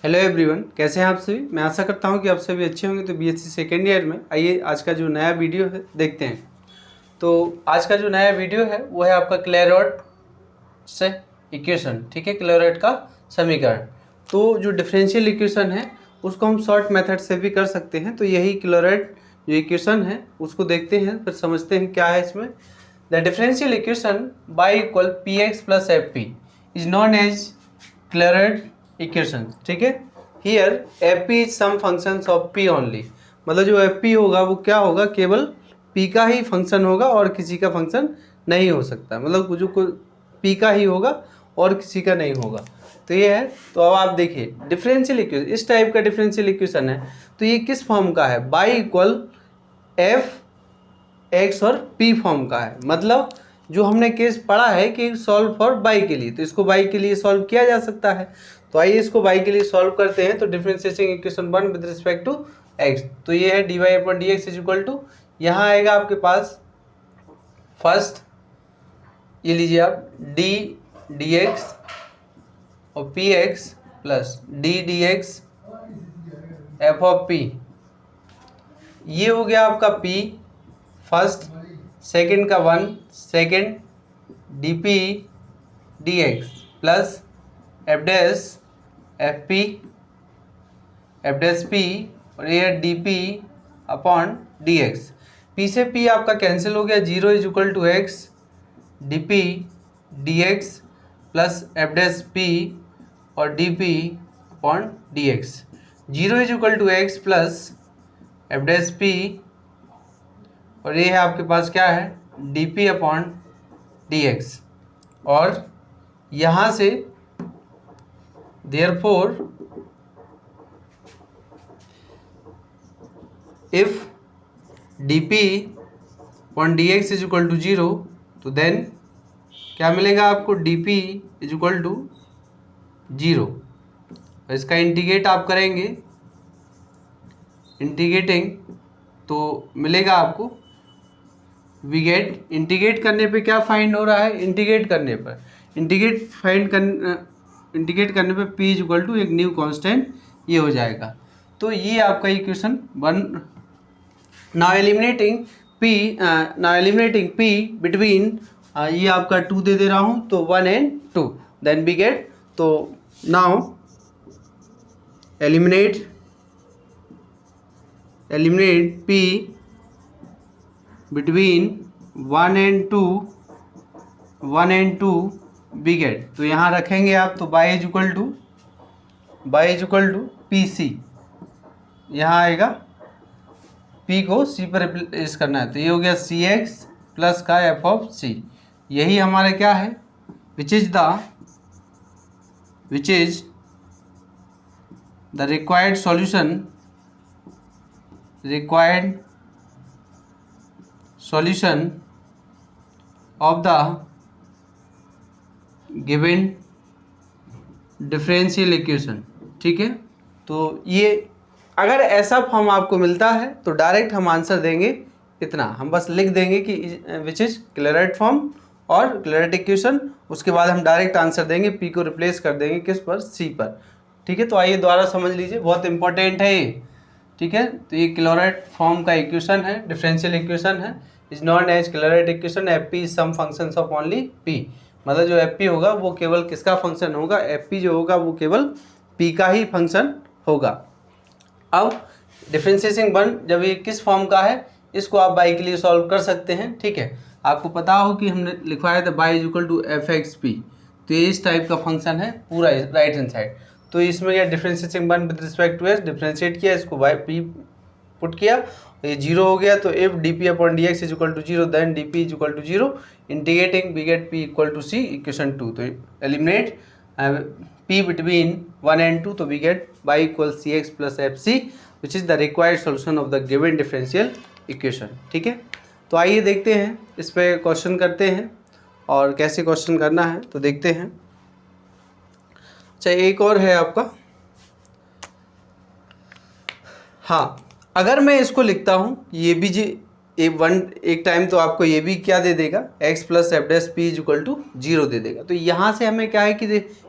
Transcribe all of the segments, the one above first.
Hello everyone, कैसे हैं आप सभी। मैं आशा करता हूं कि आप सभी अच्छे होंगे। तो बीएससी सेकेंड ईयर में आइए आज का जो नया वीडियो है देखते हैं। तो आज का जो नया वीडियो है वो है आपका क्लेरॉट से इक्वेशन, ठीक है, क्लेरॉट का समीकरण। तो जो डिफरेंशियल इक्वेशन है उसको हम शॉर्ट मेथड से भी कर सकते हैं। तो यही क्लेरॉट जो इक्वेशन है उसको देखते हैं, फिर समझते हैं क्या है इसमें। The differential equation y equal p x plus f p is known as Clairaut equation, ठीक है। Here f p is some functions of p only, मतलब जो एफ पी होगा वो क्या होगा, केवल पी का ही फंक्शन होगा और किसी का फंक्शन नहीं हो सकता। मतलब जो पी का ही होगा और किसी का नहीं होगा। तो ये है। तो अब आप देखिए डिफरेंशियल इक्वेशन, इस टाइप का डिफरेंशियल इक्वेशन है तो ये किस फॉर्म का है, बाई इक्वल एफ एक्स और पी फॉर्म का है। मतलब जो हमने केस पढ़ा है कि सॉल्व फॉर बाई के लिए, तो इसको बाई के लिए सॉल्व किया जा सकता है। तो आइए इसको बाई के लिए सॉल्व करते हैं। तो differentiation equation 1 with respect to x, तो ये है d y upon d x is equal to, यहाँ आएगा आपके पास फर्स्ट, ये लीजिए आप डी डी एक्स और p x plus d d x f of p, ये हो गया आपका पी फर्स्ट, सेकंड का 1 second d p d x plus f dash f dash p और ये d p upon d x. P से p आपका कैंसिल हो गया, 0 is equal to x d p d x plus f dash p और d p upon d x. 0 is equal to x plus f dash p और ये है आपके पास क्या है, d p upon d x. और यहाँ से therefore if d p upon d x is equal to 0, तो देन क्या मिलेगा आपको, d p is equal to 0। इसका इंटीग्रेट आप करेंगे, इंटीग्रेटिंग तो मिलेगा आपको, वी गेट, इंटीग्रेट करने पे क्या फाइंड हो रहा है, इंटीग्रेट करने पर इंटीग्रेट करने पे p इज इक्वल टू एक न्यू कांस्टेंट ये हो जाएगा। तो ये आपका equation 1। Now eliminating p between ये आपका 2 दे रहा हूँ, तो 1 and 2, देन वी गेट। तो now eliminate p between 1 and 2 we get. तो यहाँ रखेंगे आप, तो y is equal to p c, यहाँ आएगा p को c पर रिप्लेस करना है, तो ये हो गया सी एक्स प्लस का एफ ऑफ सी। यही हमारा क्या है, which is the required solution of the given differential equation, ठीक है। तो ये अगर ऐसा फॉर्म आपको मिलता है तो डायरेक्ट हम आंसर देंगे इतना, हम बस लिख देंगे कि विच इज क्लेरॉट फॉर्म और क्लेरॉट इक्वेशन, उसके बाद हम डायरेक्ट आंसर देंगे, पी को रिप्लेस कर देंगे किस पर, सी पर, ठीक है। तो आइए दोबारा समझ लीजिए, बहुत इंपॉर्टेंट है ये, ठीक है। तो ये क्लेरॉट फॉर्म का इक्वेशन है, डिफरेंशियल इक्वेशन है, is known as Clairaut equation. F p is some functions of only p, मतलब जो एफ पी होगा वो केवल किसका फंक्शन होगा, एफ पी जो होगा वो केवल पी का ही फंक्शन होगा। अब डिफरेंशिएशन 1 जब ये किस फॉर्म का है, इसको आप बाई के लिए सॉल्व कर सकते हैं, ठीक है। आपको पता हो कि हमने लिखवाया था y is equal to f x p, तो ये इस टाइप का फंक्शन है पूरा राइट हैंड साइड। तो इसमें क्या differentiation 1 with respect to s differentiate किया, इसको बाई पी पुट किया, ये 0 हो गया। तो if d p upon d x is equal to 0 then d p is equal to 0, integrating we get p equal to c, equation 2। तो eliminate p between 1 and 2, तो we get y equal c x plus f c which is the required solution of the given differential equation, ठीक है। तो आइए देखते हैं, इस पर क्वेश्चन करते हैं और कैसे क्वेश्चन करना है तो देखते हैं। अच्छा, एक और है आपका, हाँ, अगर मैं इसको लिखता हूँ ये भी जी एक टाइम तो आपको ये भी क्या दे देगा, x plus f dash p is equal to 0 दे देगा। तो यहाँ से हमें क्या है कि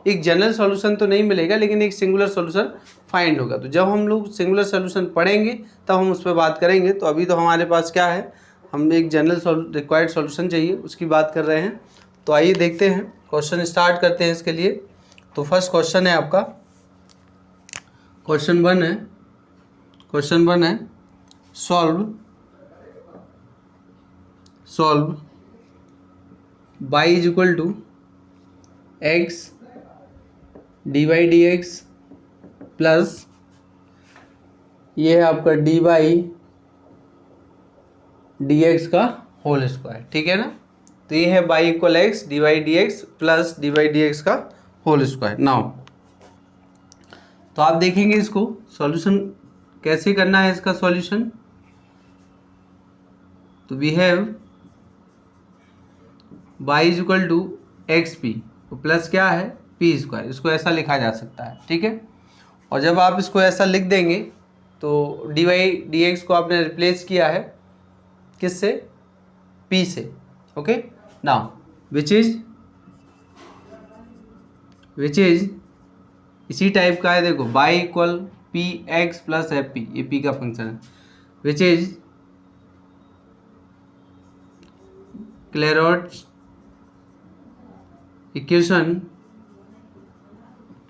एक जनरल सॉल्यूशन तो नहीं मिलेगा, लेकिन एक सिंगुलर सॉल्यूशन फाइंड होगा। तो जब हम लोग सिंगुलर सॉल्यूशन पढ़ेंगे तब हम उस पर बात करेंगे। तो अभी तो हमारे पास क्या है, हम एक जनरल रिक्वायर्ड सॉल्यूशन चाहिए, उसकी बात कर रहे हैं। तो आइए देखते हैं, क्वेश्चन स्टार्ट करते हैं इसके लिए। तो फर्स्ट क्वेश्चन है आपका, क्वेश्चन वन है solve y is equal to x d y d x plus ये है आपका डी वाई डी एक्स का होल स्क्वायर, ठीक है ना। तो ये है y equal x d y d x plus d y d x का होल स्क्वायर। नाउ तो आप देखेंगे इसको सॉल्यूशन कैसे करना है, इसका सॉल्यूशन। तो we have y is equal to x p, तो प्लस क्या है पी स्क्वायर, इसको ऐसा लिखा जा सकता है, ठीक है। और जब आप इसको ऐसा लिख देंगे तो डी वाई डी एक्स को आपने रिप्लेस किया है किससे, p से, ओके। नाउ विच इज इसी टाइप का है, देखो y equal p x plus f p, ये p का फंक्शन है, which is Clairaut's equation,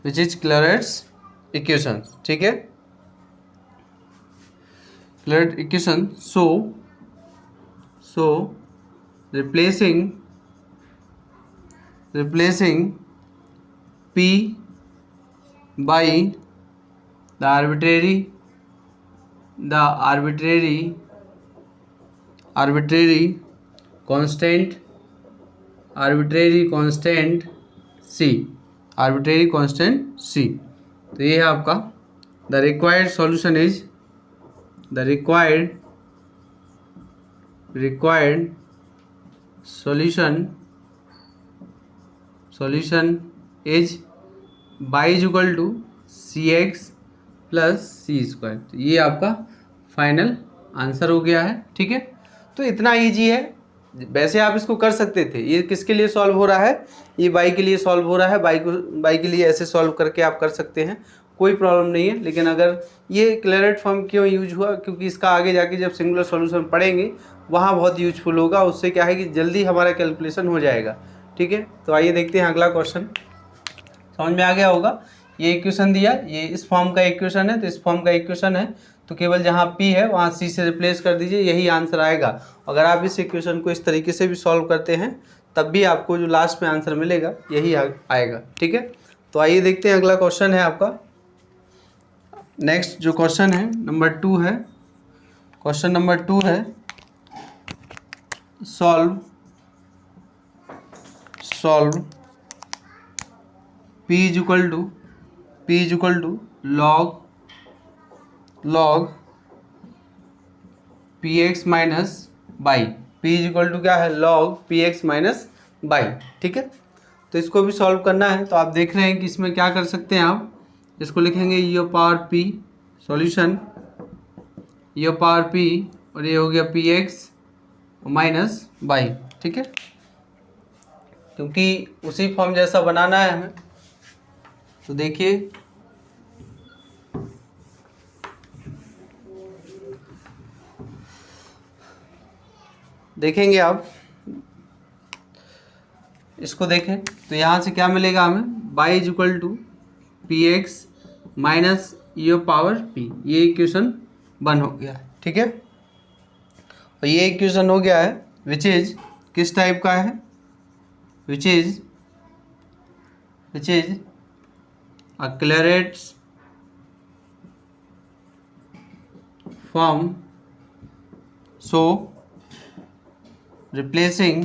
which is Clairaut's equation, ठीक है। Clairaut equation, so replacing p by the arbitrary constant c। तो ये है आपका the required solution is solution is y is equal to cx plus c square. तो ये आपका final answer हो गया है, ठीक है। तो इतना ईजी है, वैसे आप इसको कर सकते थे। ये किसके लिए सॉल्व हो रहा है, ये y के लिए सॉल्व हो रहा है, y के लिए ऐसे सॉल्व करके आप कर सकते हैं, कोई प्रॉब्लम नहीं है। लेकिन अगर ये क्लेरेट फॉर्म क्यों यूज हुआ, क्योंकि इसका आगे जाके जब सिंगुलर सॉल्यूशन पढ़ेंगे वहाँ बहुत यूजफुल होगा, उससे क्या है कि जल्दी हमारा कैलकुलेशन हो जाएगा, ठीक है। तो आइए देखते हैं अगला क्वेश्चन, समझ में आ गया होगा। ये इक्वेशन दिया, ये इस फॉर्म का इक्वेशन है, तो इस फॉर्म का इक्वेशन है, तो केवल जहाँ p है वहाँ c से रिप्लेस कर दीजिए, यही आंसर आएगा। अगर आप इस इक्वेशन को इस तरीके से भी सॉल्व करते हैं तब भी आपको जो लास्ट में आंसर मिलेगा यही आएगा, ठीक है। तो आइए देखते हैं अगला क्वेश्चन है आपका। नेक्स्ट जो क्वेश्चन है नंबर 2 है, क्वेश्चन नंबर 2 है solve p is equal to log px minus y, p is equal to क्या है log px माइनस बाई, ठीक है। तो इसको भी सॉल्व करना है। तो आप देख रहे हैं कि इसमें क्या कर सकते हैं, आप इसको लिखेंगे e power p solution e power p, और ये हो गया px माइनस बाई, ठीक है, क्योंकि उसी फॉर्म जैसा बनाना है हमें। तो देखिए देखेंगे आप, इसको देखें तो यहाँ से क्या मिलेगा हमें, y is equal to p x minus e power p, ये इक्वेशन 1 हो गया है, ठीक है। और ये इक्वेशन हो गया है विच इज किस टाइप का है, which is a Clairaut's form, so replacing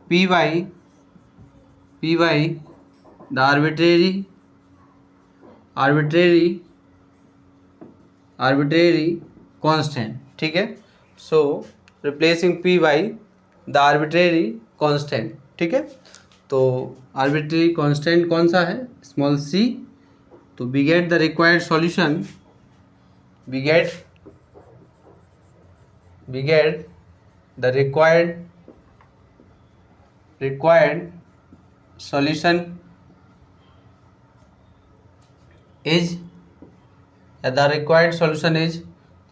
py the arbitrary constant, ठीक है। so replacing py the arbitrary constant, ठीक है। तो आर्बिट्रेरी कांस्टेंट कौन सा है, स्मॉल c। तो we get the required solution we get the required solution is, the required solution is,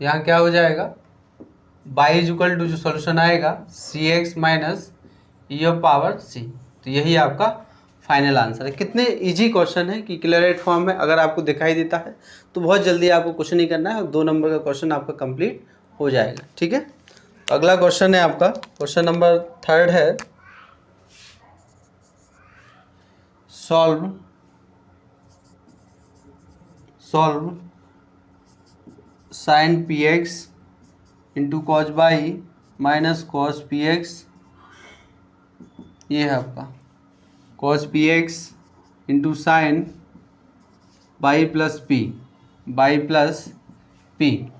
यहाँ क्या हो जाएगा, बाई इज इक्वल टू जो सॉल्यूशन आएगा c x minus e of power c. तो यही आपका फाइनल आंसर है। कितने इजी क्वेश्चन है कि क्लियरेट फॉर्म में अगर आपको दिखाई देता है तो बहुत जल्दी आपको कुछ नहीं करना है और 2 नंबर का क्वेश्चन आपका कंप्लीट हो जाएगा। ठीक है, तो अगला क्वेश्चन है आपका क्वेश्चन नंबर 3 है, solve sine p x into cos y minus cos p x, ये है आपका cos p x into sine y plus p,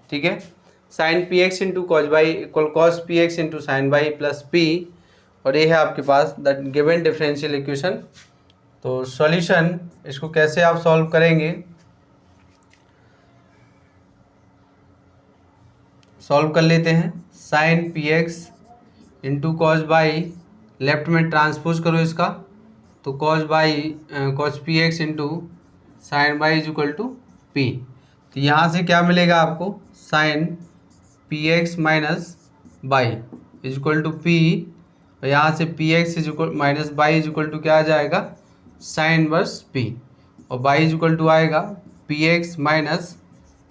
ठीक है, sine p x into cos y equal cos p x into sine y plus p, और ये है आपके पास द गिवन डिफरेंशियल इक्वेशन। तो सॉल्यूशन, इसको कैसे आप सॉल्व करेंगे, सॉल्व कर लेते हैं। Sine p x into cos y, left में ट्रांसपोज करो इसका, तो cos p x into sine y is equal to p. तो यहाँ से क्या मिलेगा आपको, sine p x minus y is equal to p, और यहाँ से p x is equal minus y is equal to क्या आ जाएगा, साइन इनवर्स पी, और बाई इज इक्वल टू आएगा p x minus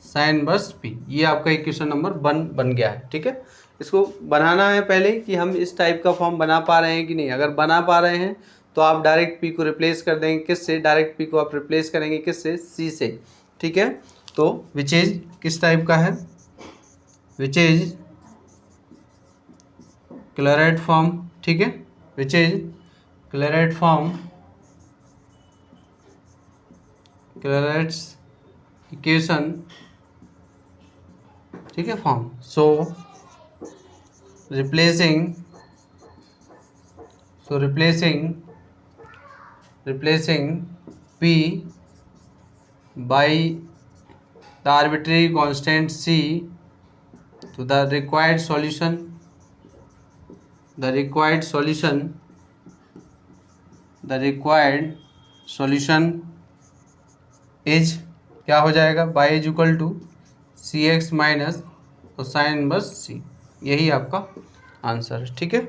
sine inverse p. ये आपका इक्वेशन नंबर 1 बन गया है। ठीक है, इसको बनाना है पहले कि हम इस टाइप का फॉर्म बना पा रहे हैं कि नहीं। अगर बना पा रहे हैं तो आप डायरेक्ट पी को रिप्लेस कर देंगे, किससे, डायरेक्ट पी को आप रिप्लेस करेंगे किससे, सी से। ठीक है, तो विच इज किस टाइप का है, विच इज क्लियरेट फॉर्म। ठीक है, विच इज क्लियरेट फॉर्म, क्लियरेट इक्वेशन, ठीक है, form. So replacing P by the arbitrary constant C to the required solution is क्या हो जाएगा, y is equal to c x minus और साइन इनवर्स सी। यही आपका आंसर है। ठीक है,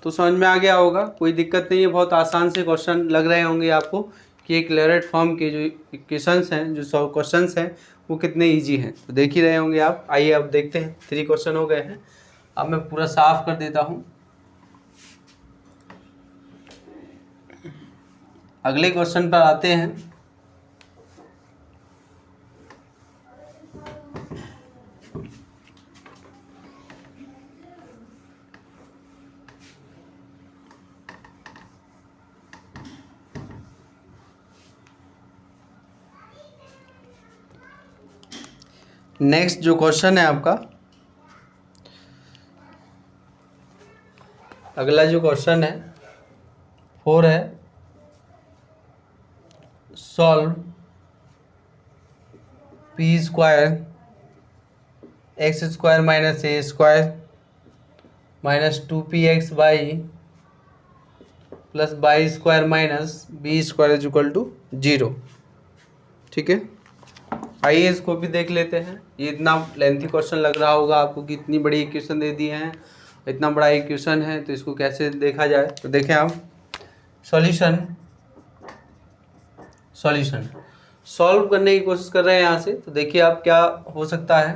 तो समझ में आ गया होगा, कोई दिक्कत नहीं है, बहुत आसान से क्वेश्चन लग रहे होंगे आपको कि एक क्लियरेट फॉर्म के जो इक्वेशंस हैं, जो क्वेश्चंस हैं वो कितने इजी हैं, तो देख ही रहे होंगे आप। आइए अब देखते हैं, 3 क्वेश्चन हो गए हैं। अब मैं पूरा साफ कर देता हूँ। अगले क्वेश्चन पर आते हैं। नेक्स्ट जो क्वेश्चन है आपका, अगला जो क्वेश्चन है 4 है, solve p square x square minus a square minus 2p x y plus y square minus b square is equal to 0। ठीक है, आइए इसको भी देख लेते हैं। ये इतना लेंथी क्वेश्चन लग रहा होगा आपको कि इतनी बड़ी इक्वेशन दे दी हैं, इतना बड़ा इक्वेशन है, तो इसको कैसे देखा जाए। तो देखें आप, सॉल्यूशन सॉल्व करने की कोशिश कर रहे हैं यहाँ से। तो देखिए आप क्या हो सकता है,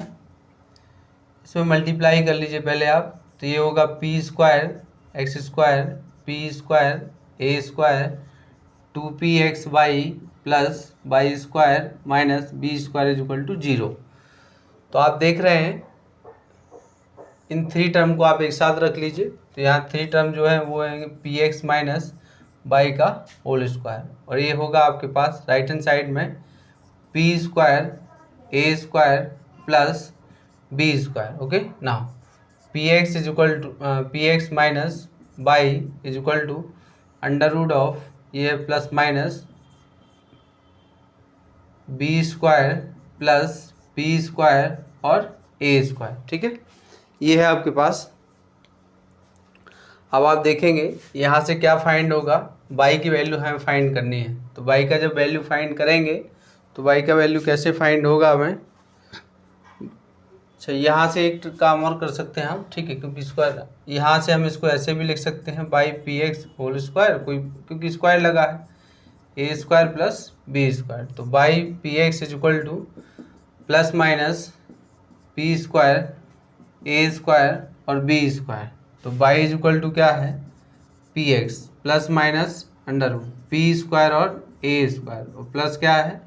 इसमें मल्टीप्लाई कर लीजिए पहले आप। तो ये होगा p square x square p square a square 2p x y plus y square minus b square is equal to 0। तो आप देख रहे हैं इन 3 टर्म को आप एक साथ रख लीजिए। तो यहाँ 3 टर्म जो है वो है पी एक्स माइनस बाई का होल स्क्वायर, और ये होगा आपके पास राइट हैंड साइड में p square a square plus b square. Okay, now p x is equal to p x minus y is equal to under root of ये plus minus b square plus p square और a square. ठीक है, ये है आपके पास। अब आप देखेंगे यहाँ से क्या फाइंड होगा, बाई की वैल्यू हमें फाइंड करनी है। तो बाई का जब वैल्यू फाइंड करेंगे तो बाई का वैल्यू कैसे फाइंड होगा हमें, अच्छा यहाँ से एक काम और कर सकते हैं हम, ठीक है, क्योंकि स्क्वायर यहाँ से हम इसको ऐसे भी लिख सकते हैं y p x whole square, कोई क्योंकि स्क्वायर लगा है, a square plus b square. तो y p x is equal to plus minus p square a square और बी स्क्वायर। तो बाई इज इक्वल टू क्या है, p x plus minus under root p square और a square और plus क्या है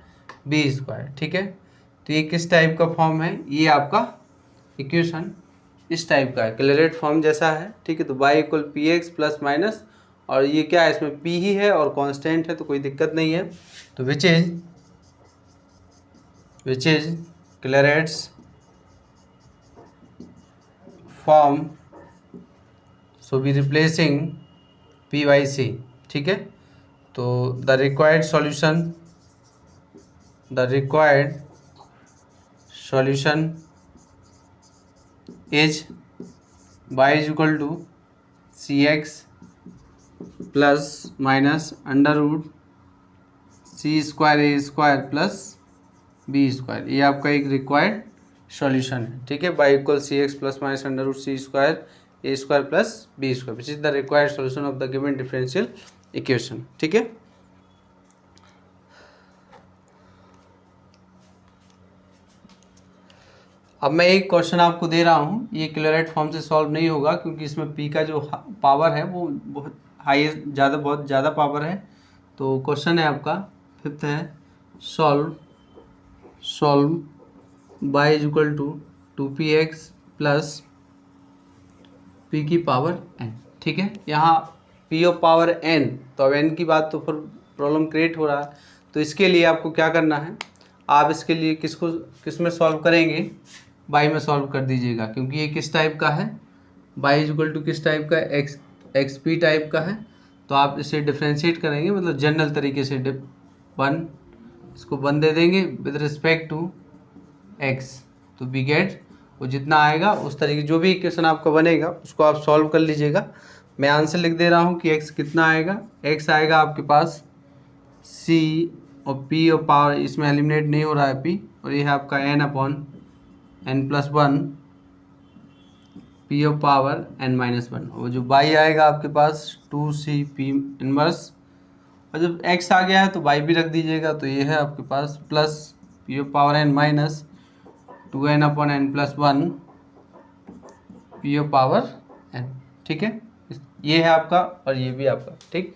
B square. ठीक है, तो ये किस टाइप का फॉर्म है, ये आपका इक्वेशन इस टाइप का है, क्लियरेट फॉर्म जैसा है। ठीक है, तो y equal p x plus minus, और ये क्या है, इसमें पी ही है और कांस्टेंट है तो कोई दिक्कत नहीं है। तो which is Clairaut's form, so be replacing p by c. ठीक है, तो the required solution is y is equal to c x plus minus under root c square a square plus b square. ये आपका एक required solution है। ठीक है, y equal c x plus minus under root c square a square plus b square, which is the required solution of the given differential equation. ठीक है, अब मैं एक क्वेश्चन आपको दे रहा हूँ, ये क्लियरेट फॉर्म से सॉल्व नहीं होगा क्योंकि इसमें पी का जो पावर है वो बहुत हाईएस्ट बहुत ज़्यादा पावर है। तो क्वेश्चन है आपका फिफ्थ है, solve y is equal to 2px plus p की पावर n। ठीक है, यहाँ p ऑफ पावर n, तो अब n की बात तो फिर प्रॉब्लम क्रिएट हो रहा है। तो इसके लिए आपको क्या करना है, आप इसके लिए किस में सॉल्व करेंगे, बाई में सॉल्व कर दीजिएगा, क्योंकि ये किस टाइप का है, बाई इज इक्वल टू किस टाइप का, एक्स पी टाइप का है। तो आप इसे डिफ्रेंशिएट करेंगे, मतलब जनरल तरीके से वन, इसको वन दे देंगे विद रिस्पेक्ट टू एक्स, तो बी गेट वो जितना आएगा उस तरीके जो भी इक्वेशन आपका बनेगा उसको आप सॉल्व कर लीजिएगा। मैं आंसर लिख दे रहा हूँ कि एक्स कितना आएगा, एक्स आएगा आपके पास सी और पी और पावर इसमें एलिमिनेट नहीं हो रहा है पी, और ये है आपका n upon n plus one p of power n minus one, और जो बाई आएगा आपके पास 2c पी इनवर्स, और जब x आ गया है तो बाई भी रख दीजिएगा। तो ये है आपके पास plus p of power n minus 2n upon n plus one p of power n. ठीक है, ये है आपका और ये भी आपका। ठीक,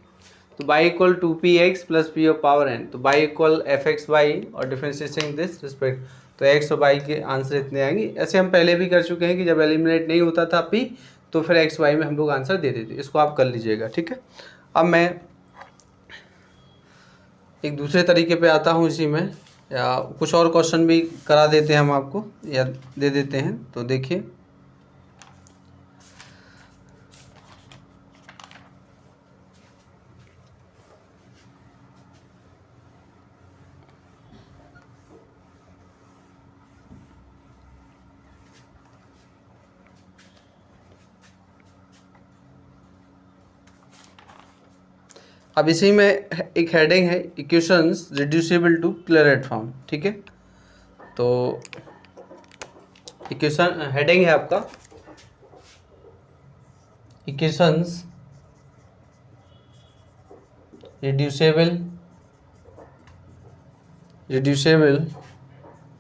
तो y equal 2px plus p of power n, तो y equal f x y और डिफरेंशिएटिंग दिस रिस्पेक्ट, तो एक्स और बाई के आंसर इतने आएंगे। ऐसे हम पहले भी कर चुके हैं कि जब एलिमिनेट नहीं होता था पी तो फिर एक्स वाई में हम लोग आंसर दे देते, इसको आप कर लीजिएगा। ठीक है, अब मैं एक दूसरे तरीके पे आता हूँ इसी में, या कुछ और क्वेश्चन भी करा देते हैं हम आपको या दे देते हैं। तो देखिए, अब इसी में एक हेडिंग है इक्वेशंस रिड्यूसिबल टू क्लियरेट फॉर्म। ठीक है, तो इक्वेशन हेडिंग है आपका इक्वेशंस रिड्यूसेबल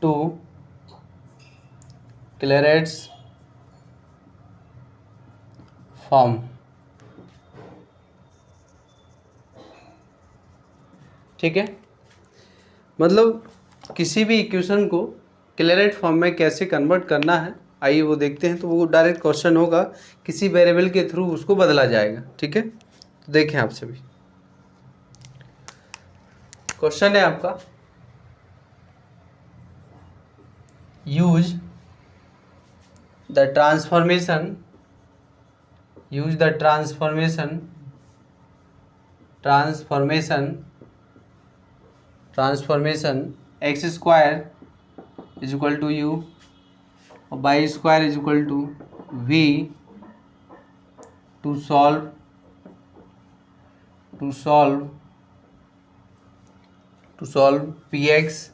टू क्लियरेट्स फॉर्म। ठीक है, मतलब किसी भी इक्वेशन को क्लियरेट फॉर्म में कैसे कन्वर्ट करना है, आइए वो देखते हैं। तो वो डायरेक्ट क्वेश्चन होगा, किसी वेरिएबल के थ्रू उसको बदला जाएगा। ठीक है, तो देखें आप सभी, क्वेश्चन है आपका, use the transformation x square is equal to u और y square is equal to v to solve p x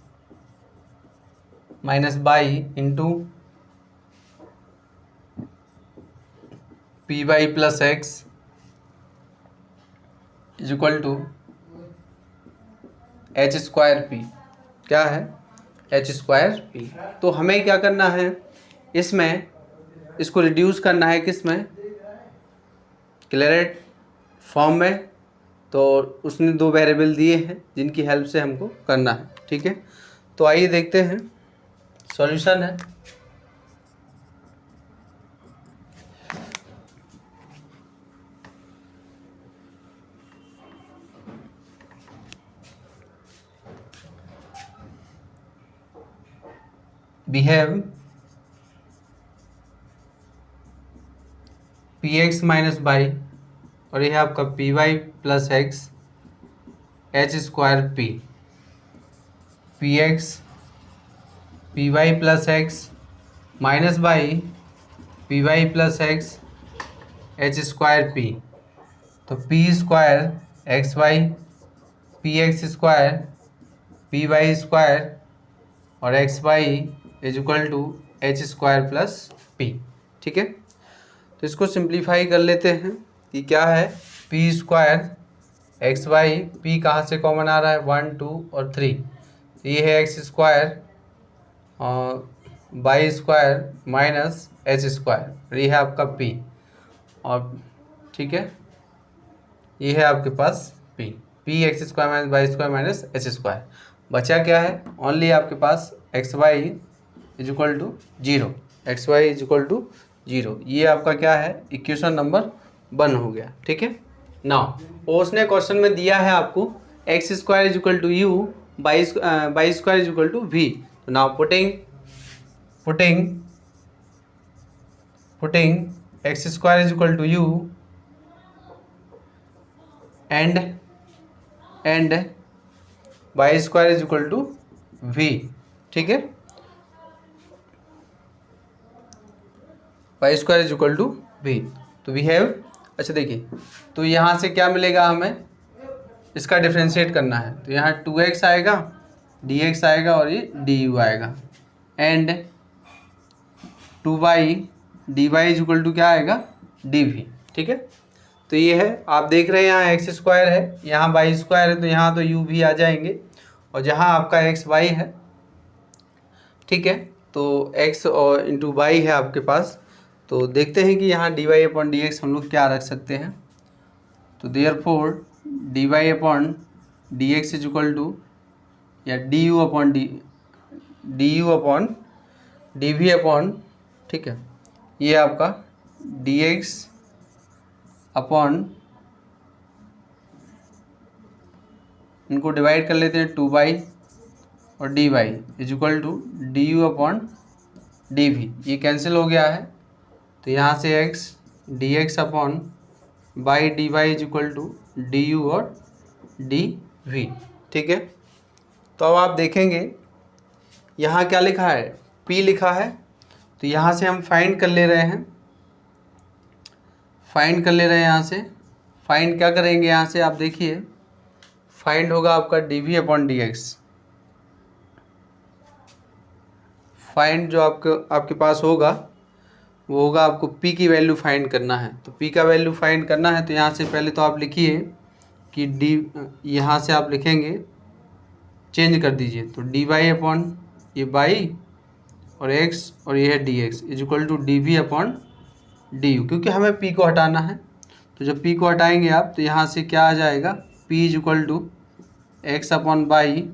minus y into p y plus x is equal to h square p. क्या है? H square p. तो हमें क्या करना है, इसमें इसको रिड्यूस करना है, किस में? क्लेरेट फॉर्म में। तो उसने दो वेरिएबल दिए हैं जिनकी हेल्प से हमको करना है। ठीक है, तो आइए देखते हैं। सॉल्यूशन है we have p x minus y और यह आपका p y plus x h square p. P x p y plus x minus y p y plus x h square p. तो p square x y p x square p y square और x y is equal to h square plus p. ठीक है, तो इसको simplify कर लेते हैं कि क्या है। P square x y, p कहाँ से कॉमन आ रहा है? 1 2 और 3। तो ये है एक्स स्क्वायर और y square minus h square, ये है आपका पी। और ठीक है, ये है आपके पास p x square minus y square minus h square. बचा क्या है? ओनली आपके पास x y is equal to 0। X y is equal to 0, ये आपका क्या है? इक्वेशन नंबर 1 हो गया। ठीक है, नाउ उसने क्वेश्चन में दिया है आपको x square is equal to u y square is equal to v. तो now putting x square is equal to u and y square is equal to v. ठीक है, y square is equal to v. तो we have, अच्छा देखिए, तो यहाँ से क्या मिलेगा हमें? इसका डिफ्रेंशिएट करना है। तो यहाँ 2x आएगा, dx आएगा और ये du आएगा and 2y dy is equal to क्या आएगा? dv। ठीक है, तो ये है, आप देख रहे हैं यहाँ एक्स स्क्वायर है, यहाँ वाई स्क्वायर है, तो यहाँ तो u भी आ जाएंगे और जहाँ आपका एक्स वाई है। ठीक है, तो x और इंटू वाई है आपके पास। तो देखते हैं कि यहाँ dy अपॉन dx हम लोग क्या रख सकते हैं। तो therefore dy upon dx is equal to या du अपॉन dv अपॉन, ठीक है, ये आपका dx अपॉन, इनको डिवाइड कर लेते हैं 2y और dy is equal to du upon dv। ये कैंसिल हो गया है, तो यहाँ से x dx upon y d y is equal to d u और डी वी। ठीक है, तो अब आप देखेंगे यहाँ क्या लिखा है? p लिखा है। तो यहाँ से हम फाइंड कर ले रहे हैं, यहाँ से फाइंड क्या करेंगे? यहाँ से आप देखिए, फाइंड होगा आपका dv अपॉन dx। फाइंड जो आपके पास होगा वो होगा, आपको p की वैल्यू फाइंड करना है। तो p का वैल्यू फाइंड करना है, तो यहाँ से पहले तो आप लिखिए कि d, यहाँ से आप लिखेंगे, चेंज कर दीजिए, तो dy अपॉन ये बाई और x और ये है dx is equal to dv upon du, क्योंकि हमें p को हटाना है। तो जब p को हटाएंगे आप, तो यहाँ से क्या आ जाएगा? p is equal to x upon y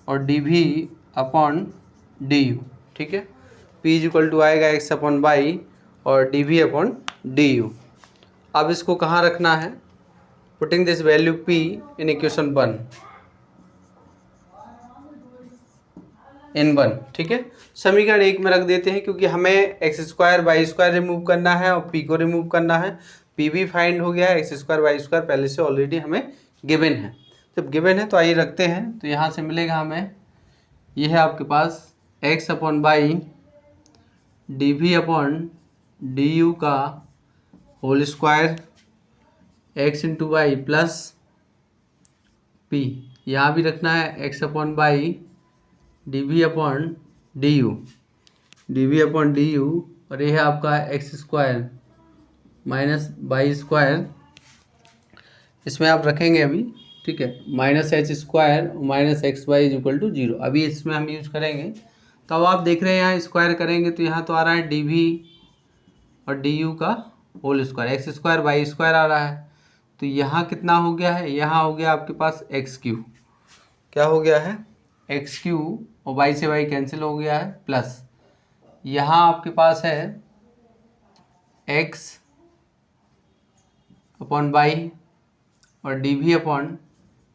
और dv अपॉन du। ठीक है, p इज इक्वल टू आएगा एक्स अपॉन बाई और dv अपॉन du। अब इसको कहाँ रखना है? Putting this value p in equation 1 in 1। ठीक है, समीकरण 1 में रख देते हैं, क्योंकि हमें x square y square remove करना है और p को रिमूव करना है। p भी फाइंड हो गया है, एक्स स्क्वायर वाई स्क्वायर पहले से ऑलरेडी हमें गिवन है। जब गिवन है तो आइए रखते हैं। तो यहाँ से मिलेगा हमें, ये है आपके पास x upon y dv upon du का whole square x into y plus p, यहाँ भी रखना है x upon y dv upon du और ये है आपका x square minus y square, इसमें आप रखेंगे अभी, ठीक है, minus h square minus x y is equal to 0। अभी इसमें हम यूज करेंगे, तो अब आप देख रहे हैं यहाँ स्क्वायर करेंगे तो यहाँ तो आ रहा है dv और du का whole square, x square y square आ रहा है, तो यहाँ कितना हो गया है, यहाँ हो गया आपके पास एक्स क्यू, क्या हो गया है एक्स क्यू, और वाई से वाई कैंसिल हो गया है, प्लस यहाँ आपके पास है एक्स अपॉन वाई और dv अपॉन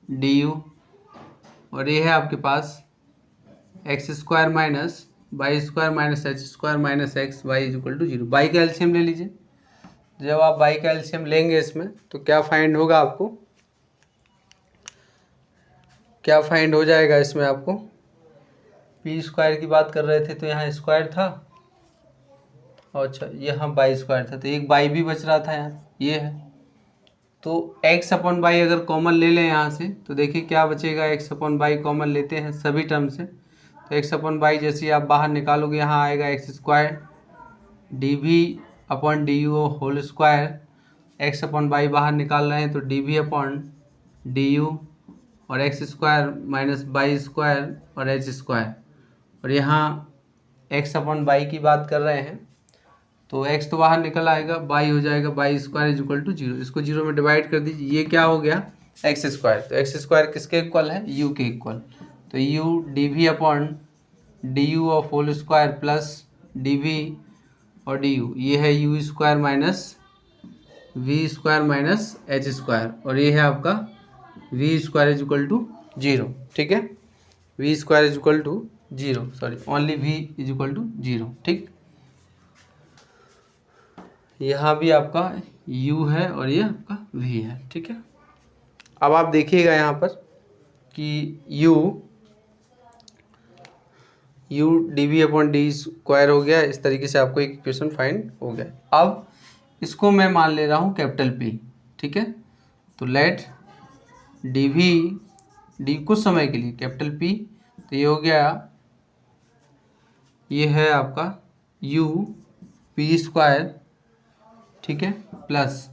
du, और ये है आपके पास x square minus y square minus h square minus x y is equal to 0। Y का एलसीएम ले लीजिए, जब आप वाई का एलसीएम लेंगे इसमें तो क्या फाइंड होगा आपको, क्या फाइंड हो जाएगा इसमें आपको, पी स्क्वायर की बात कर रहे थे तो यहाँ स्क्वायर था, और अच्छा यहाँ वाई स्क्वायर था, तो एक वाई भी बच रहा था यहाँ, ये है, तो x अपॉन वाई अगर कॉमन ले लें यहाँ से तो देखिए क्या बचेगा, x अपॉन वाई कॉमन लेते हैं सभी टर्म से, तो x अपॉन वाई जैसे ही आप बाहर निकालोगे यहाँ आएगा x square dv upon du whole square, x upon y बाहर निकाल रहे हैं तो dv अपॉन du और x square minus y square और एच स्क्वायर, और यहाँ x अपॉन वाई की बात कर रहे हैं तो x तो बाहर निकल आएगा, y हो जाएगा y square is equal to 0, इसको 0 में डिवाइड कर दीजिए, ये क्या हो गया एक्स स्क्वायर, तो एक्स स्क्वायर किसके इक्वल है u के इक्वल, तो u dv upon du of whole square plus dv और du, ये है u square minus v square minus h square, और ये है आपका v square is equal to 0, ठीक है, v square is equal to 0, sorry only v is equal to 0, ठीक, यहाँ भी आपका u है और ये आपका v है, ठीक है। अब आप देखिएगा यहाँ पर कि u dv upon D square हो गया, इस तरीके से आपको एक इक्वेशन फाइंड हो गया। अब इसको मैं मान ले रहा हूँ कैपिटल P, ठीक है, तो लेट डी कुछ समय के लिए कैपिटल P, तो ये हो गया, ये है आपका u p स्क्वायर, ठीक है, plus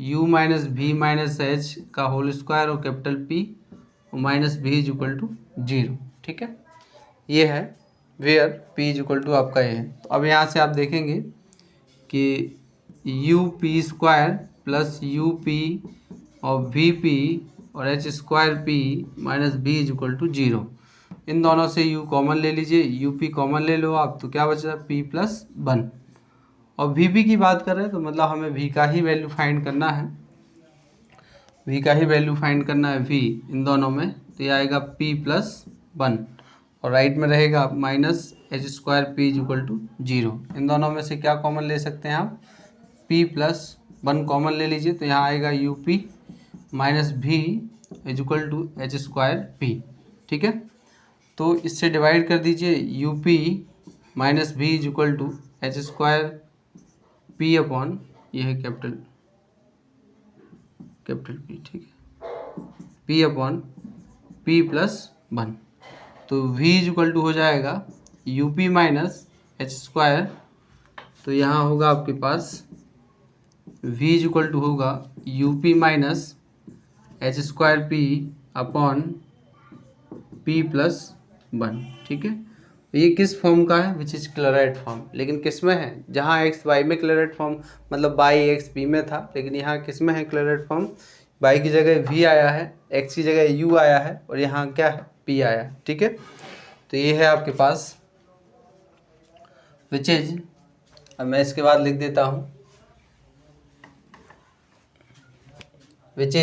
u minus v minus h का होल स्क्वायर और कैपिटल P और minus v is equal to 0, ठीक है, ये है where p is equal to आपका ये है। तो अब यहाँ से आप देखेंगे कि u p square plus u p और v p और h square p minus v is equal to 0, इन दोनों से u कॉमन ले लीजिए, u p कॉमन ले लो आप, तो क्या बचा p प्लस 1, और वी पी की बात कर रहे हैं तो मतलब हमें v का ही वैल्यू फाइंड करना है, v का ही वैल्यू फाइंड करना है v इन दोनों में, तो ये आएगा p प्लस 1 और राइट में रहेगा minus h square p is equal to 0, इन दोनों में से क्या कॉमन ले सकते हैं आप, p प्लस 1 कॉमन ले लीजिए, तो यहाँ आएगा u p minus v is equal to h square p, ठीक है, तो इससे डिवाइड कर दीजिए, u p minus v is equal to h square p upon ये है कैपिटल पी, ठीक है, पी अपॉन पी प्लस 1, तो v इज इक्वल टू हो जाएगा you p minus h square, तो यहाँ होगा आपके पास v इज इक्वल टू होगा you p minus h square p upon P plus 1, ठीक है, ये किस फॉर्म का है, विच इज़ क्लोराइड फॉर्म, लेकिन किस में है, जहाँ एक्स वाई में क्लोराइड फॉर्म मतलब बाई एक्स पी में था, लेकिन यहाँ किस में है क्लोराइड फॉर्म, बाई की जगह v आया है, x की जगह u आया है, और यहाँ क्या है p आया है, ठीक है, तो ये है आपके पास विच इज, अब मैं इसके बाद लिख देता हूँ which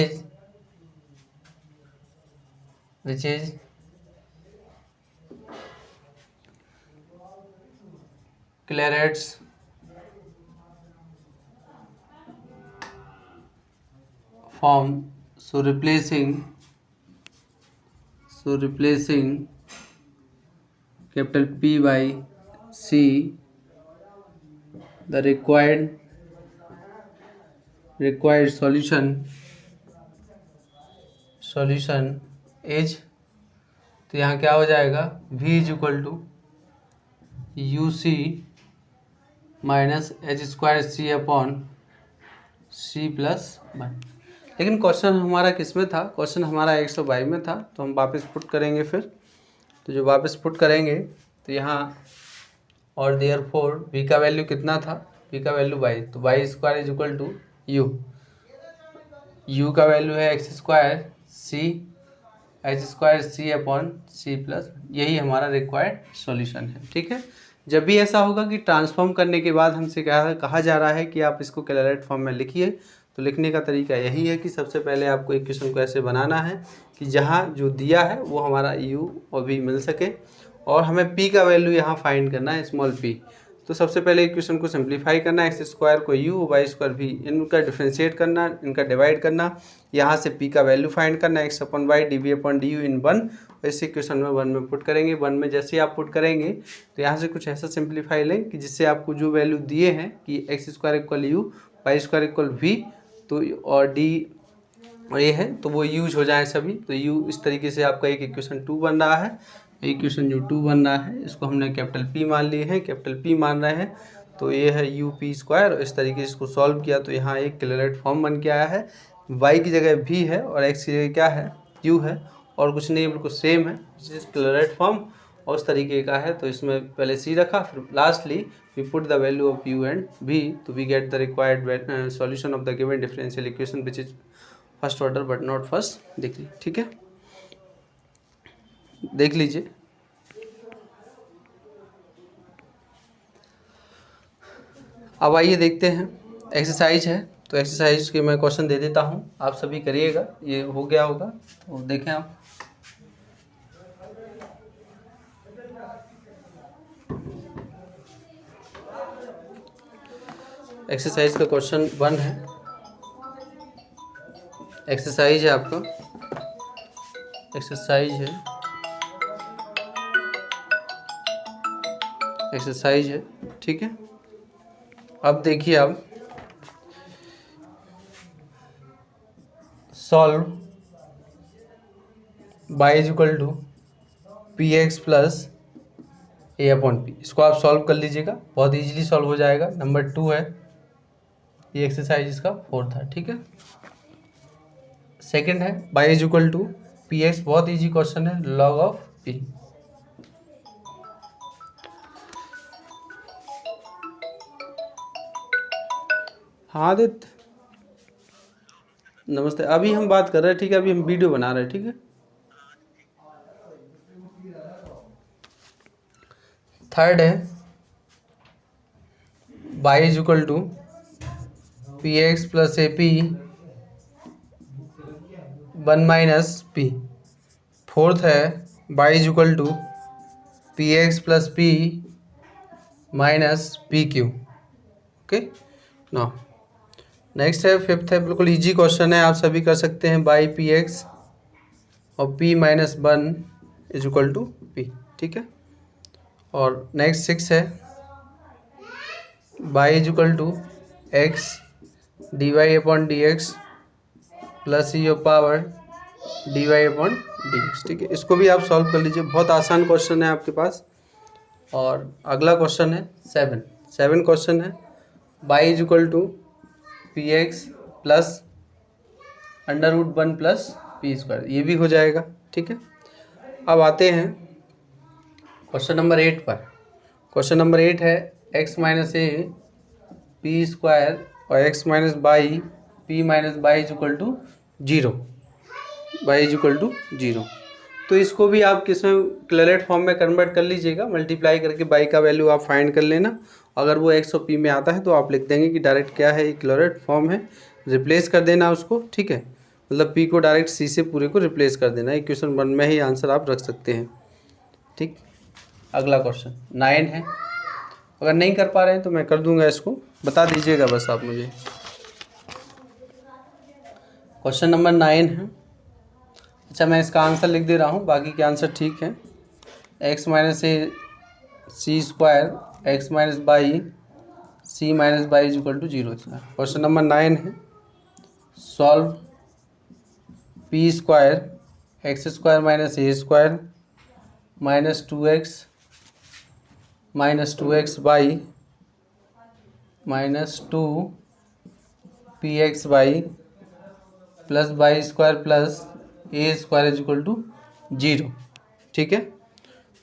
is Clairaut's form, so replacing capital P by C the required solution is, तो यहाँ क्या हो जाएगा, v is equal to u c minus h square c upon c plus 1। लेकिन क्वेश्चन हमारा किस में था, क्वेश्चन हमारा 122 में था, तो हम वापस पुट करेंगे फिर। तो जो वापस पुट करेंगे तो यहाँ और देयरफॉर v का वैल्यू कितना था, v का वैल्यू y, तो y square is equal to u का वैल्यू है x square c h square c upon c plus, यही हमारा रिक्वायर्ड सॉल्यूशन है। ठीक है, जब भी ऐसा होगा कि ट्रांसफॉर्म करने के बाद हमसे कहा जा रहा है कि आप इसको कैलकुलेट फॉर्म में लिखिए, तो लिखने का तरीका यही है कि सबसे पहले आपको इक्वेशन को ऐसे बनाना है कि जहाँ जो दिया है वो हमारा u और v मिल सके, और हमें p का वैल्यू यहाँ फाइंड करना है, स्मॉल p। तो सबसे पहले इक्वेशन को सिंप्लीफाई करना है, एक्स स्क्वायर को u, वाई स्क्वायर v, इनका डिफ्रेंशिएट करना, इनका डिवाइड करना, यहाँ से p का वैल्यू फाइंड करना, x upon y d v upon d u in 1। इस इक्वेशन में 1 में पुट करेंगे। 1 में जैसे ही आप पुट करेंगे तो यहाँ से कुछ ऐसा सिंप्लीफाई लें कि जिससे आपको जो वैल्यू दिए हैं कि x square equal u, y square equal v, तो और डी और ये है, तो वो यूज हो जाए सभी। तो यू इस तरीके से आपका एक इक्वेशन 2 बन रहा है। इक्वेशन जो 2 बन रहा है इसको हमने कैपिटल P मान लिए हैं, कैपिटल P मान रहे हैं, तो ये है यू पी स्क्वायर। इस तरीके से इसको सॉल्व किया तो यहाँ एक कैलकुलेट फॉर्म बन के आया है। y की जगह v है और x की जगह क्या है, u है, और कुछ नहीं, बिल्कुल सेम है कैलकुलेट फॉर्म, और उस तरीके का है। तो इसमें पहले c रखा, फिर lastly we put the value of u and v, तो we get the required solution of the given differential equation which is first order but not first degree. ठीक है, देख लीजिए। अब आइए देखते हैं, एक्सरसाइज है, तो एक्सरसाइज के मैं क्वेश्चन दे देता हूं, आप सभी करिएगा। ये हो गया होगा तो देखें आप। एक्सरसाइज का क्वेश्चन 1 है, एक्सरसाइज है आपका, एक्सरसाइज है, एक्सरसाइज है। ठीक है, अब देखिए आप, solve y is equal to p x plus a upon p. इसको आप सॉल्व कर लीजिएगा, बहुत इजीली सॉल्व हो जाएगा। नंबर 2 है ये, एक्सरसाइज इसका 4th है। ठीक है, सेकंड है y is equal to p x, बहुत इजी क्वेश्चन है, लॉग ऑफ पी। हाँ आदित्य नमस्ते, अभी हम बात कर रहे हैं। ठीक है, अभी हम वीडियो बना रहे हैं। ठीक है, थर्ड है y is equal to p x plus a p 1 minus p. Fourth है y is equal to p x plus p minus p q. Okay, ना नेक्स्ट है, फिफ्थ है, बिल्कुल इजी क्वेश्चन है, आप सभी कर सकते हैं। बाई पी एक्स और p minus 1 is equal to p. ठीक है, और नेक्स्ट 6 है y is equal to x d y upon d x plus e power d y upon d x. ठीक है, इसको भी आप सॉल्व कर लीजिए, बहुत आसान क्वेश्चन है आपके पास। और अगला क्वेश्चन है 7 क्वेश्चन है, y is equal to p x plus √1 plus p square, ये भी हो जाएगा। ठीक है, अब आते हैं क्वेश्चन नंबर 8 पर। क्वेश्चन नंबर 8 है x minus a p square और x minus y p minus y is equal to 0, y is equal to 0। तो इसको भी आप किसमें कैलकुलेट फॉर्म में कन्वर्ट कर लीजिएगा, मल्टीप्लाई करके बाई का वैल्यू आप फाइंड कर लेना। अगर वो x और p में आता है तो आप लिख देंगे कि डायरेक्ट क्या है, ये कैलकुलेट फॉर्म है, रिप्लेस कर देना उसको। ठीक है, मतलब p को डायरेक्ट c से पूरे को रिप्लेस कर देना। इक्वेशन 1 में ही आंसर आप रख सकते हैं। ठीक, अगला क्वेश्चन 9 है, अगर नहीं कर पा रहे हैं तो मैं कर दूंगा, इसको बता दीजिएगा बस आप मुझे। क्वेश्चन नंबर 9 है, अच्छा मैं इसका आंसर लिख दे रहा हूँ, बाकी के आंसर ठीक है। x minus a c square x minus y c minus y is equal to 0। Question number 9 है, solve p square x square minus a square minus 2x y minus 2px y plus y square plus a square is equal to 0। ठीक है,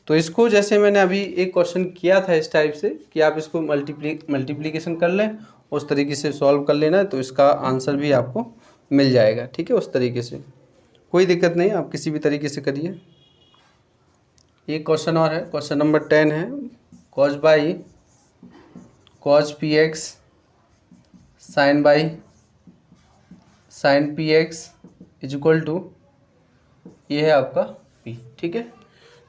तो इसको जैसे मैंने अभी एक question किया था इस टाइप से कि आप इसको मल्टीप्लिकेशन कर लें, उस तरीके से सॉल्व कर लेना, तो इसका आंसर भी आपको मिल जाएगा। ठीक है, उस तरीके से कोई दिक्कत नहीं, आप किसी भी तरीके से करिए। एक क्वेश्चन और है, क्वेश्चन नंबर 10 है, cos y cos p x sine y sine p x is equal to, ये है आपका पी। ठीक है,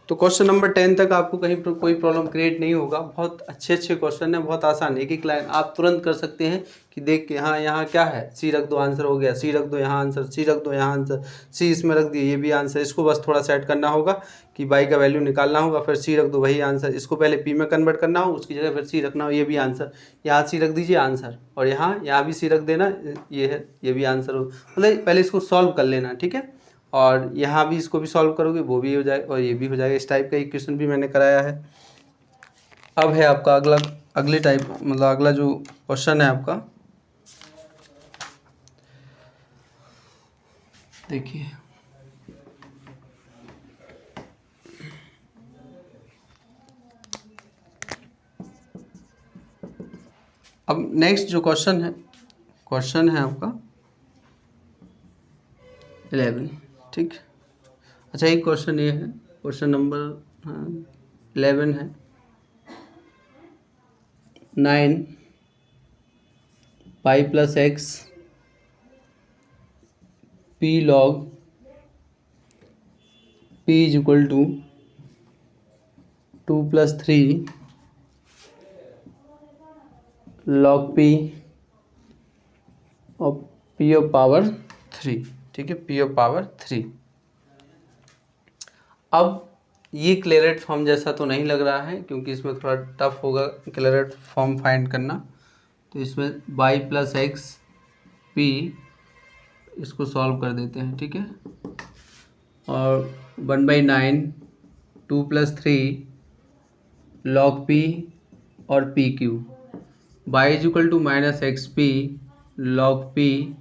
तो क्वेश्चन नंबर 10 तक आपको कहीं पर कोई प्रॉब्लम क्रिएट नहीं होगा। बहुत अच्छे क्वेश्चन है, बहुत आसान, एक एक लाइन आप तुरंत कर सकते हैं कि देख के हाँ यहाँ क्या है, सी रख दो आंसर हो गया, सी रख दो यहाँ आंसर, सी रख दो यहाँ आंसर, सी इसमें रख दिए ये भी आंसर। इसको बस थोड़ा सेट करना होगा कि बाई का वैल्यू निकालना होगा, फिर सी रख दो वही आंसर। इसको पहले पी में कन्वर्ट करना हो, उसकी जगह फिर सी रखना हो, ये भी आंसर। यहाँ सी रख दीजिए आंसर, और यहाँ भी सी रख देना, ये है, ये भी आंसर हो। मतलब पहले इसको सॉल्व कर लेना। ठीक है, और यहाँ भी इसको भी सॉल्व करोगे वो भी हो जाए और ये भी हो जाएगा। इस टाइप का एक क्वेश्चन भी मैंने कराया है। अब है आपका अगले टाइप, मतलब अगला जो क्वेश्चन है आपका, देखिए अब नेक्स्ट जो क्वेश्चन है आपका 11। ठीक, अच्छा एक क्वेश्चन ये है, क्वेश्चन नंबर 11 है, 9 pi plus x p log p is equal to 2 + 3 log p और पी ऑफ पावर 3। ठीक है, पी ऑफ पावर 3। अब ये क्लेरेट फॉर्म जैसा तो नहीं लग रहा है, क्योंकि इसमें थोड़ा टफ होगा क्लेरेट फॉर्म फाइंड करना। तो इसमें बाई प्लस एक्स पी, इसको सॉल्व कर देते हैं। ठीक है, और 1/9 2 + 3 लॉग पी और p q, y is equal to minus x p log p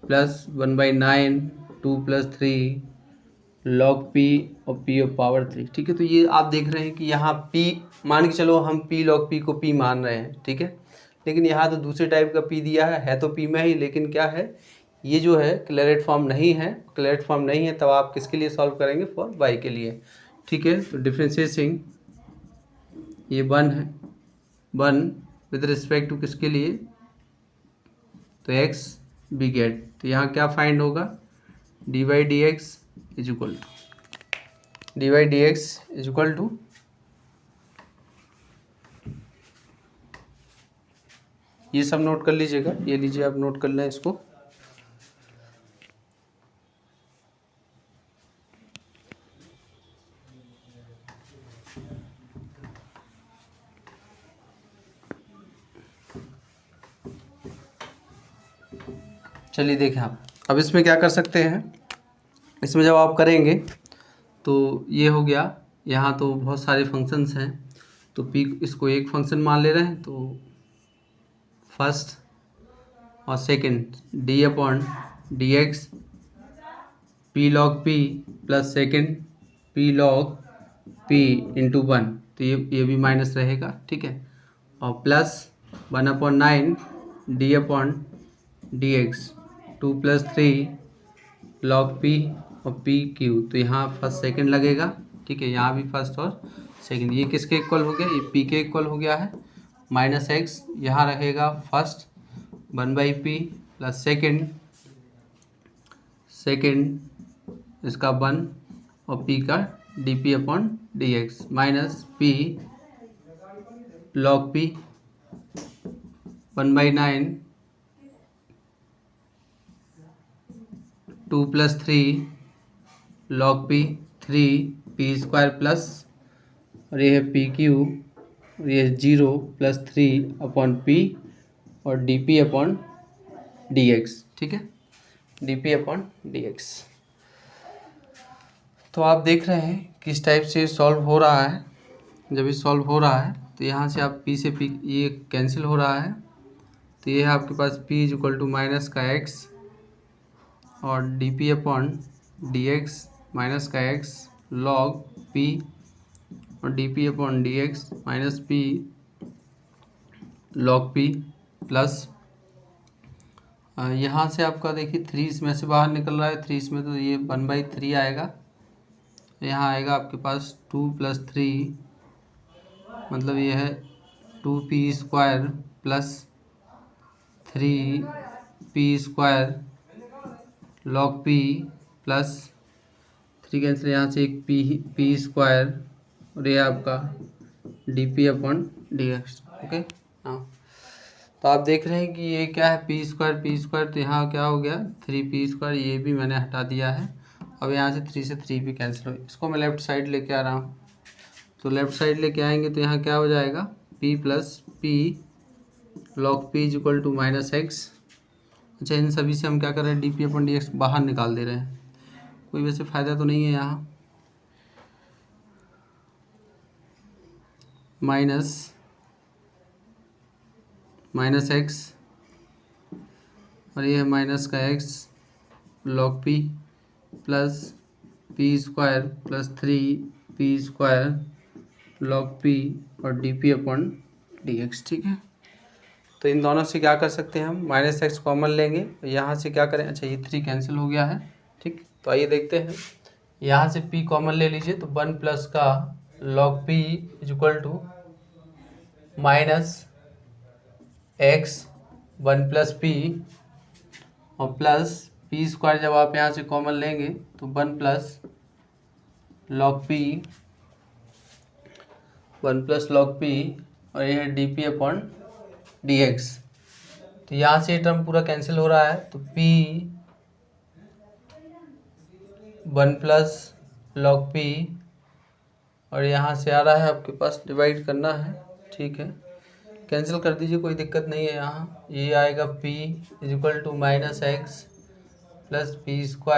plus 1/9 2 + 3 log p और पी ऑफ पावर 3। ठीक है, तो ये आप देख रहे हैं कि यहाँ पी मान के चलो, हम पी लॉग पी को पी मान रहे हैं। ठीक है, लेकिन यहाँ तो दूसरे टाइप का पी दिया है तो पी में ही, लेकिन क्या है, ये जो है क्लेरेट फॉर्म नहीं है। क्लेरेट फॉर्म नहीं है तब आप किसके लिए सॉल्व करेंगे, फॉर वाई के लिए। ठीक है, तो डिफ्रेंशिएटिंग ये 1 है, 1 विद रिस्पेक्ट टू किसके लिए, तो एक्स बी गेट। तो यहाँ क्या फाइंड होगा, d y d x is equal to ये सब नोट कर लीजिएगा, ये लीजिए आप नोट कर लें इसको। चलिए देखें आप, अब इसमें क्या कर सकते हैं, इसमें जब आप करेंगे तो ये हो गया। यहाँ तो बहुत सारे फंक्शंस हैं, तो पी इसको एक फंक्शन मान ले रहे हैं, तो फर्स्ट और second D upon d x p log p plus second P log P into 1, तो ये भी माइनस रहेगा। ठीक है, और plus 1/9 D upon d x 2 + 3 log p और पी क्यू, तो यहाँ फर्स्ट सेकंड लगेगा। ठीक है, यहाँ भी फर्स्ट और सेकंड, ये किसके इक्वल हो गया, ये पी के इक्वल हो गया है। माइनस एक्स यहाँ रहेगा फर्स्ट 1/p प्लस सेकंड इसका 1 और p का dp upon dx minus p log p 1/9 2 + 3 log p 3 p² plus, और ये है pq ये 0+3/p और dp/dx, ठीक है, dp/dx। तो आप देख रहे हैं किस टाइप से सॉल्व हो रहा है। जब ये सॉल्व हो रहा है तो यहाँ से आप p से p ये कैंसिल हो रहा है, तो ये है आपके पास p माइनस का x और dp/dx माइनस का x log p और dp/dx minus p log p plus यहाँ से आपका देखिए 3 इसमें से बाहर निकल रहा है, 3 इसमें, तो ये 1/3 आएगा। यहाँ आएगा आपके पास 2+3, मतलब ये है 2p² plus 3p² log p plus 3 cancel, यहाँ से एक p² और ये आपका dp/dx। ओके, हाँ, तो आप देख रहे हैं कि ये क्या है, p², तो यहाँ क्या हो गया 3p², ये भी मैंने हटा दिया है। अब यहाँ से 3 से 3 भी कैंसिल हो, इसको मैं लेफ़्ट साइड लेके आ रहा हूँ। तो लेफ़्ट साइड लेके आएंगे तो यहाँ क्या हो जाएगा, p plus p log p = -x। अच्छा, इन सभी से हम क्या कर रहे हैं, dp/dx बाहर निकाल दे रहे हैं, कोई वैसे फ़ायदा तो नहीं है यहाँ। माइनस x और ये है माइनस का x log p plus p² plus 3p² log p और dp/dx, ठीक है। तो इन दोनों से क्या कर सकते हैं, हम -x कॉमन लेंगे, यहाँ से क्या करें, अच्छा ये 3 कैंसिल हो गया है, ठीक। तो आइए देखते हैं, यहाँ से p कॉमन ले लीजिए, तो 1 प्लस का log p = -x 1 plus p और प्लस p², जब आप यहाँ से कॉमन लेंगे तो 1 plus log p, 1 plus log p और ये है dp/dx। तो यहाँ से ये टर्म पूरा कैंसिल हो रहा है, तो p 1 प्लस log p और यहाँ से आ रहा है आपके पास डिवाइड करना है, ठीक है, कैंसिल कर दीजिए, कोई दिक्कत नहीं है। यहाँ ये आएगा p = -x प्लस p²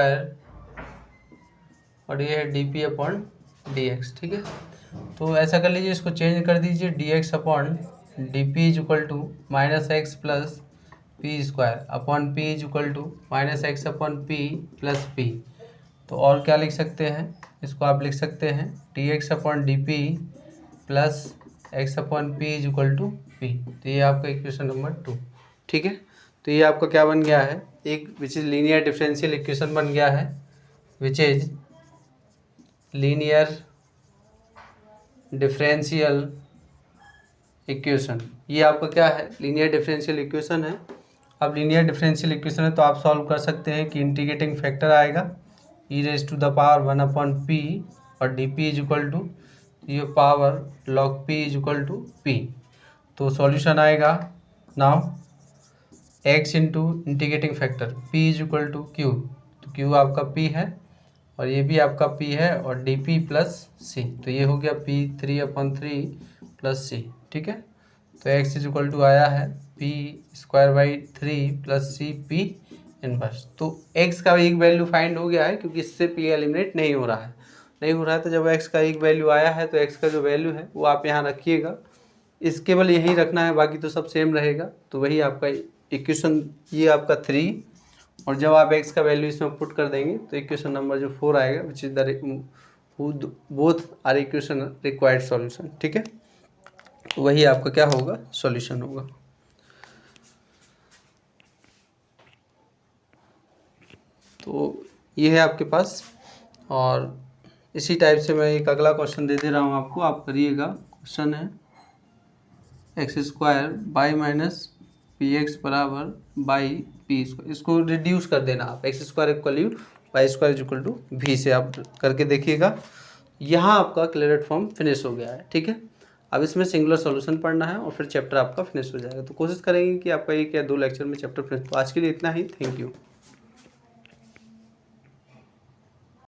और ये है dp/dx, ठीक है। तो ऐसा कर लीजिए, इसको चेंज कर दीजिए, dx/dp = -x plus p² upon p = -x/p plus p। तो और क्या लिख सकते हैं, इसको आप लिख सकते हैं dx/dp प्लस x/p = p। तो ये आपका इक्वेशन नंबर 2, ठीक है। तो ये आपका क्या बन गया है, एक which is linear differential equation बन गया है, which is linear differential equation. ये आपका क्या है, लीनियर डिफरेंशियल इक्वेशन है। अब लीनियर डिफरेंशियल इक्वेशन है तो आप सॉल्व कर सकते हैं कि इंटीग्रेटिंग फैक्टर आएगा e⁻1/p और dp = ये पावर log p = p। तो सॉल्यूशन आएगा, now x into integrating factor p = q, तो q आपका p है और ये भी आपका p है और dp प्लस c, तो ये हो गया p3/3 प्लस c, ठीक है। तो x = आया है p² / 3 plus c p inverse. तो x का एक वैल्यू फाइंड हो गया है, क्योंकि इससे p एलिमिनेट नहीं हो रहा है, तो जब x का एक वैल्यू आया है तो x का जो वैल्यू है वो आप यहाँ रखिएगा, इस केवल यही रखना है, बाकी तो सब सेम रहेगा। तो वही आपका इक्वेशन, ये आपका 3, और जब आप x का वैल्यू इसमें पुट कर देंगे तो इक्वेशन नंबर जो 4 आएगा, which is the both are equation required solution, ठीक है। वही आपका क्या होगा, सॉल्यूशन होगा। तो ये है आपके पास, और इसी टाइप से मैं एक अगला क्वेश्चन दे दे रहा हूँ आपको, आप करिएगा। क्वेश्चन है x² y - px = p²। इसको रिड्यूस कर देना आप, x² = y² = v से आप करके देखिएगा। यहाँ आपका क्लियरेट फॉर्म फिनिश हो गया है, ठीक है। अब इसमें सिंगुलर सॉल्यूशन पढ़ना है और फिर चैप्टर आपका फिनिश हो जाएगा। तो कोशिश करेंगे कि आपका 1 या 2 लेक्चर में चैप्टर फिनिश। तो आज के लिए इतना ही, थैंक यू।